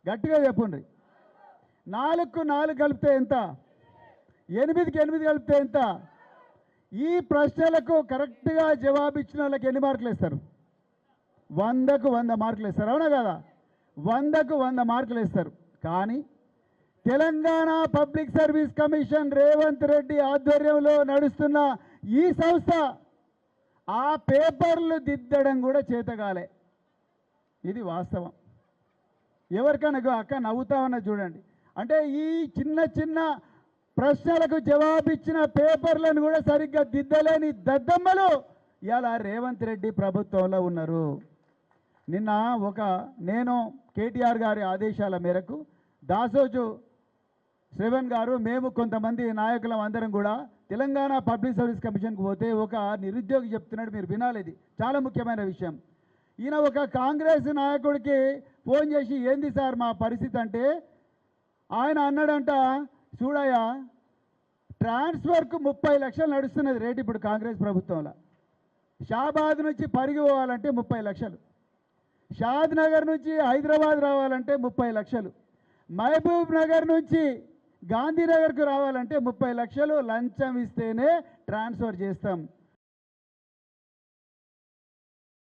గట్టిగా చెప్పండి. 4కు 4 కలిపితే ఎంత? 8కి 8 కలిపితే ఎంత? ఈ ప్రశ్నలకు కరెక్ట్గా జవాబు ఇచ్చిన వాళ్ళకి ఎన్ని మార్కులు ఇస్తారు? 100కు 100 మార్కులు ఇస్తారు, అవునా కదా? 100కు 100 మార్కులు ఇస్తారు. కానీ Telangana public service commission Revanth Reddy ఆధ్వర్యంలో నడుస్తున్న ఈ సంస్థ ఆ పేపర్లు దిద్దడం కూడా చేతగాలే. ఇది వాస్తవం. ఎవరికైనా అక్క నవ్వుతా ఉన్నా చూడండి. అంటే ఈ చిన్న చిన్న ప్రశ్నలకు జవాబిచ్చిన పేపర్లను కూడా సరిగ్గా దిద్దలేని దద్దమ్మలు ఇలా రేవంత్ రెడ్డి ప్రభుత్వంలో ఉన్నారు. నిన్న నేను కేటీఆర్ గారి ఆదేశాల మేరకు దాసోజు శ్రవణ్ గారు మేము కొంతమంది నాయకులం అందరం కూడా తెలంగాణ పబ్లిక్ సర్వీస్ కమిషన్కి పోతే ఒక నిరుద్యోగి చెప్తున్నాడు, మీరు వినాలి, ఇది చాలా ముఖ్యమైన విషయం. ఈయన ఒక కాంగ్రెస్ నాయకుడికి ఫోన్ చేసి ఏంది సార్ మా పరిస్థితి అంటే ఆయన అన్నాడంట, చూడయ్యా ట్రాన్స్ఫర్కు 30 లక్షలు నడుస్తున్నది రేటు ఇప్పుడు కాంగ్రెస్ ప్రభుత్వంలో. షాబాద్ నుంచి పరిగి పోవాలంటే 30 లక్షలు, షాద్ నగర్ నుంచి హైదరాబాద్ రావాలంటే 30 లక్షలు, మహబూబ్ నగర్ నుంచి గాంధీనగర్కు రావాలంటే 30 లక్షలు లంచం ఇస్తేనే ట్రాన్స్ఫర్ చేస్తాం.